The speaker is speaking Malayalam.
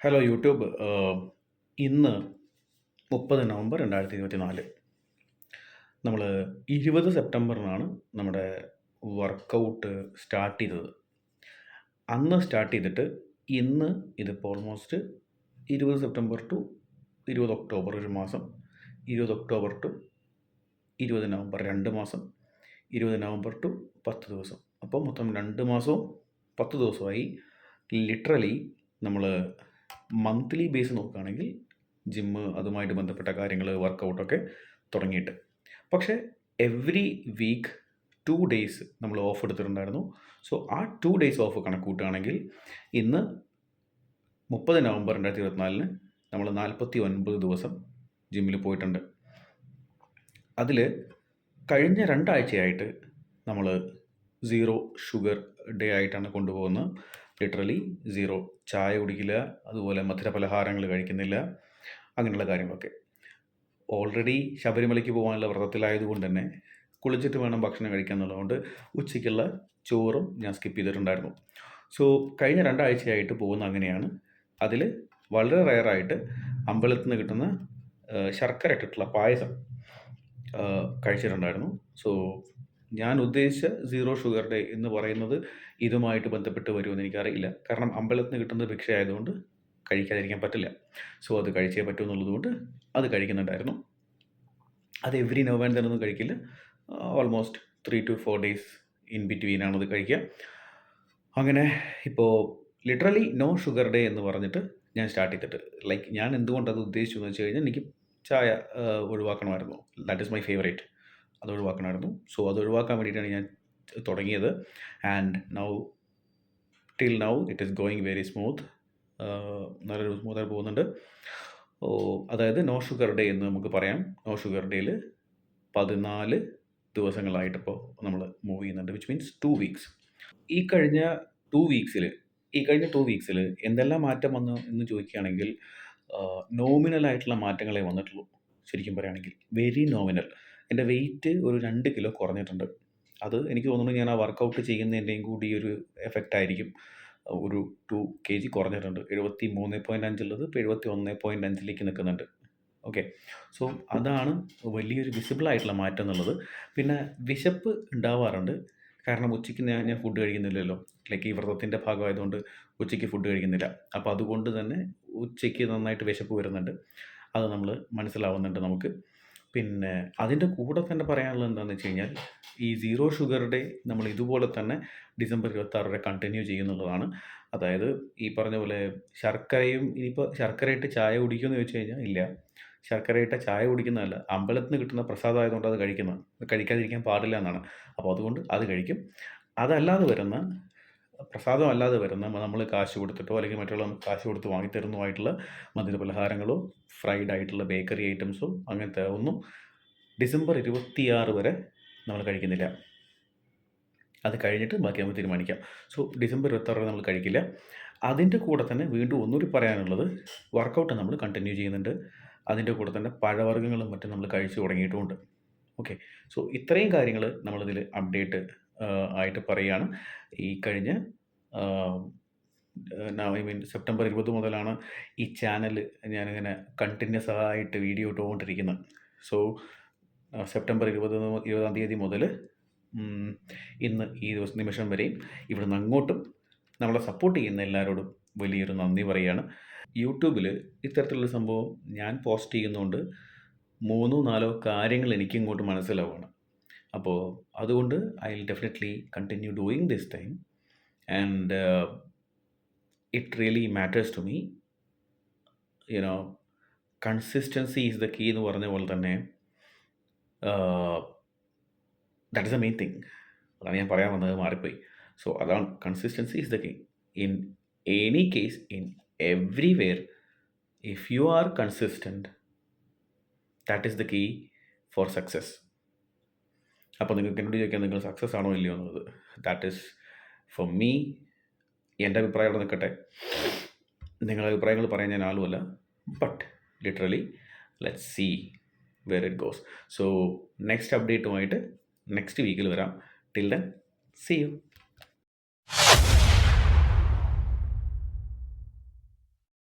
Hello YouTube. ഇന്ന് 30 നവംബർ 2024. നമ്മൾ 20 സെപ്റ്റംബറിനാണ് നമ്മുടെ വർക്കൗട്ട് സ്റ്റാർട്ട് ചെയ്തത്. അന്ന് സ്റ്റാർട്ട് ചെയ്തിട്ട് ഇന്ന് ഇതിപ്പോൾ ഓൾമോസ്റ്റ് 20 സെപ്റ്റംബർ ടു 20 ഒക്ടോബർ ഒരു മാസം, 20 ഒക്ടോബർ ടു 20 നവംബർ 2 മാസം, 20 നവംബർ ടു 10 ദിവസം. അപ്പോൾ മൊത്തം 2 മാസവും 10 ദിവസമായി. ലിറ്ററലി നമ്മൾ മന്ത്ലി ബേസ് നോക്കുകയാണെങ്കിൽ ജിമ്മ് അതുമായിട്ട് ബന്ധപ്പെട്ട കാര്യങ്ങൾ വർക്കൗട്ടൊക്കെ തുടങ്ങിയിട്ട്. പക്ഷേ എവ്രി വീക്ക് 2 ഡേയ്സ് നമ്മൾ ഓഫ് എടുത്തിട്ടുണ്ടായിരുന്നു. സോ ആ 2 ഡേയ്സ് ഓഫ് കണക്ക് കൂട്ടുകയാണെങ്കിൽ ഇന്ന് 30 നവംബർ 2024 നമ്മൾ 49 ദിവസം ജിമ്മിൽ പോയിട്ടുണ്ട്. അതിൽ കഴിഞ്ഞ 2 ആഴ്ചയായിട്ട് നമ്മൾ സീറോ ഷുഗർ ഡേ ആയിട്ടാണ് കൊണ്ടുപോകുന്നത്. ലിറ്ററലി സീറോ ചായ കുടിക്കില്ല, അതുപോലെ മധുര പലഹാരങ്ങൾ കഴിക്കുന്നില്ല, അങ്ങനെയുള്ള കാര്യങ്ങളൊക്കെ. ഓൾറെഡി ശബരിമലയ്ക്ക് പോകാനുള്ള വ്രതത്തിലായതുകൊണ്ട് തന്നെ കുളിച്ചിട്ട് വേണം ഭക്ഷണം കഴിക്കാൻ എന്നുള്ളതുകൊണ്ട് ഉച്ചയ്ക്കുള്ള ചോറും ഞാൻ സ്കിപ്പ് ചെയ്തിട്ടുണ്ടായിരുന്നു. സോ കഴിഞ്ഞ 2 ആഴ്ചയായിട്ട് പോകുന്ന അങ്ങനെയാണ്. അതിൽ വളരെ റെയറായിട്ട് അമ്പലത്തിൽ നിന്ന് കിട്ടുന്ന ശർക്കര ഇട്ടിട്ടുള്ള പായസം കഴിച്ചിട്ടുണ്ടായിരുന്നു. സോ ഞാൻ ഉദ്ദേശിച്ച സീറോ ഷുഗർ ഡേ എന്ന് പറയുന്നത് ഇതുമായിട്ട് ബന്ധപ്പെട്ട് വരുമെന്ന് എനിക്കറിയില്ല. കാരണം അമ്പലത്തിൽ നിന്ന് കിട്ടുന്നത് ഭിക്ഷ ആയതുകൊണ്ട് കഴിക്കാതിരിക്കാൻ പറ്റില്ല. സോ അത് കഴിച്ചേ പറ്റൂ എന്നുള്ളതുകൊണ്ട് അത് കഴിക്കുന്നുണ്ടായിരുന്നു. അത് എവരി നവംബറിനൊന്നും കഴിക്കില്ല. ഓൾമോസ്റ്റ് 3 to 4 ഡേയ്സ് ഇൻ ബിറ്റ്വീനാണ് അത് കഴിക്കുക. അങ്ങനെ ഇപ്പോൾ ലിറ്ററലി നോ ഷുഗർ ഡേ എന്ന് പറഞ്ഞിട്ട് ഞാൻ സ്റ്റാർട്ട് ചെയ്തിട്ട്, ലൈക്ക് ഞാൻ എന്തുകൊണ്ടത് ഉദ്ദേശിച്ചു എന്ന് വെച്ച് കഴിഞ്ഞാൽ എനിക്ക് ചായ ഒഴിവാക്കണമായിരുന്നു. That is my favourite. അത് ഒഴിവാക്കണമായിരുന്നു. സോ അത് ഒഴിവാക്കാൻ വേണ്ടിയിട്ടാണ് ഞാൻ തുടങ്ങിയത്. And till now it is going very smooth. നല്ലൊരു സ്മൂത്തായി പോകുന്നുണ്ട്. അതായത് നോ ഷുഗർ ഡേ എന്ന് നമുക്ക് പറയാം. നോ ഷുഗർ ഡേയിൽ 14 ദിവസങ്ങളായിട്ടിപ്പോൾ നമ്മൾ മൂവ് ചെയ്യുന്നുണ്ട്, വിച്ച് മീൻസ് 2 വീക്സ്. ഈ കഴിഞ്ഞ 2 വീക്സിൽ എന്തെല്ലാം മാറ്റം വന്നു എന്ന് ചോദിക്കുകയാണെങ്കിൽ നോമിനലായിട്ടുള്ള മാറ്റങ്ങളെ വന്നിട്ടുള്ളൂ. ശരിക്കും പറയുകയാണെങ്കിൽ വെരി നോമിനൽ. എൻ്റെ വെയിറ്റ് ഒരു 2 കിലോ കുറഞ്ഞിട്ടുണ്ട്. അത് എനിക്ക് തോന്നുന്നു ഞാൻ ആ വർക്കൗട്ട് ചെയ്യുന്നതിൻ്റെയും കൂടി ഒരു എഫക്റ്റ് ആയിരിക്കും. ഒരു 2 kg കുറഞ്ഞിട്ടുണ്ട്. 73.5 ഉള്ളത് ഇപ്പോൾ 71.5 നിൽക്കുന്നുണ്ട്. ഓക്കെ. സോ അതാണ് വലിയൊരു വിസിബിൾ ആയിട്ടുള്ള മാറ്റം എന്നുള്ളത്. പിന്നെ വിശപ്പ് ഉണ്ടാവാറുണ്ട്. കാരണം ഉച്ചയ്ക്ക് ഞാൻ ഫുഡ് കഴിക്കുന്നില്ലല്ലോ. ലൈക്ക് ഈ വ്രതത്തിൻ്റെ ഭാഗമായതുകൊണ്ട് ഉച്ചയ്ക്ക് ഫുഡ് കഴിക്കുന്നില്ല. അപ്പോൾ അതുകൊണ്ട് തന്നെ ഉച്ചയ്ക്ക് നന്നായിട്ട് വിശപ്പ് വരുന്നുണ്ട്. അത് നമ്മൾ മനസ്സിലാവുന്നുണ്ട് നമുക്ക്. പിന്നെ അതിൻ്റെ കൂടെ തന്നെ പറയാനുള്ളത് എന്താണെന്ന് വെച്ച് കഴിഞ്ഞാൽ ഈ സീറോ ഷുഗർ ഡേ നമ്മൾ ഇതുപോലെ തന്നെ ഡിസംബർ 26 വരെ കണ്ടിന്യൂ ചെയ്യുന്നുള്ളതാണ്. അതായത് ഈ പറഞ്ഞ പോലെ ശർക്കരയും ഇനിയിപ്പോൾ ശർക്കരയിട്ട് ചായ കുടിക്കുമെന്ന് ചോദിച്ചു കഴിഞ്ഞാൽ ഇല്ല. ശർക്കരയിട്ട ചായ കുടിക്കുന്നതല്ല, അമ്പലത്തിൽ നിന്ന് കിട്ടുന്ന പ്രസാദം ആയതുകൊണ്ട് അത് കഴിക്കുന്നത്. കഴിക്കാതിരിക്കാൻ പാടില്ല എന്നാണ്. അപ്പോൾ അതുകൊണ്ട് അത് കഴിക്കും. അതല്ലാതെ വരുന്ന പ്രസാദം അല്ലാതെ വരുന്ന നമ്മൾ കാശ് കൊടുത്തിട്ടോ അല്ലെങ്കിൽ മറ്റുള്ള കാശ് കൊടുത്ത് വാങ്ങിത്തരുന്നതുമായിട്ടുള്ള മധുര പലഹാരങ്ങളോ ഫ്രൈഡ് ആയിട്ടുള്ള ബേക്കറി ഐറ്റംസോ അങ്ങനത്തെ ഒന്നും ഡിസംബർ 26 വരെ നമ്മൾ കഴിക്കുന്നില്ല. അത് കഴിഞ്ഞിട്ട് ബാക്കി നമുക്ക് തീരുമാനിക്കാം. സോ ഡിസംബർ 26 വരെ നമ്മൾ കഴിക്കില്ല. അതിൻ്റെ കൂടെ തന്നെ വീണ്ടും ഒന്നുകൂടി പറയാനുള്ളത്, വർക്കൗട്ട് നമ്മൾ കണ്ടിന്യൂ ചെയ്യുന്നുണ്ട്. അതിൻ്റെ കൂടെ തന്നെ പഴവർഗ്ഗങ്ങളും മറ്റും നമ്മൾ കഴിച്ചു തുടങ്ങിയിട്ടുമുണ്ട്. ഓക്കെ. സോ ഇത്രയും കാര്യങ്ങൾ നമ്മളിതിൽ അപ്ഡേറ്റ് ആയിട്ട് പറയുകയാണ്. ഈ കഴിഞ്ഞ സെപ്റ്റംബർ 20 മുതലാണ് ഈ ചാനൽ ഞാനിങ്ങനെ കണ്ടിന്യൂസ് ആയിട്ട് വീഡിയോ ഇട്ടുകൊണ്ടിരിക്കുന്നത്. സോ സെപ്റ്റംബർ 20-ാം തീയതി മുതൽ ഇന്ന് ഈ നിമിഷം വരെയും ഇവിടുന്ന് അങ്ങോട്ടും നമ്മളെ സപ്പോർട്ട് ചെയ്യുന്ന എല്ലാവരോടും വലിയൊരു നന്ദി പറയുകയാണ്. യൂട്യൂബിൽ ഇത്തരത്തിലുള്ള സംഭവം ഞാൻ പോസ്റ്റ് ചെയ്യുന്നതുകൊണ്ട് 3-4 കാര്യങ്ങൾ എനിക്കിങ്ങോട്ട് മനസ്സിലാവുകയാണ്. അപ്പോൾ അതുകൊണ്ട് I will definitely continue doing this time and it really matters to me. You know consistency is the key എന്ന് പറഞ്ഞ പോലെ തന്നെ that is the main thing. അതാണ് ഞാൻ പറയാൻ വന്നത്, മാറിപ്പോയി. സോ അതാണ് consistency is the key in any case, in everywhere. If you are consistent, that is the key for success. അപ്പോൾ നിങ്ങൾക്ക് എന്നോട് ചോദിക്കാം നിങ്ങൾ സക്സസ് ആണോ ഇല്ലയോ എന്നുള്ളത്. That is for me. എൻ്റെ അഭിപ്രായം അവിടെ നിൽക്കട്ടെ. നിങ്ങളുടെ അഭിപ്രായങ്ങൾ പറയാൻ ഞാൻ ആളുമല്ല. But literally let's see where it goes. So next അപ്ഡേറ്റുമായിട്ട് നെക്സ്റ്റ് വീക്കിൽ വരാം. Till then see U.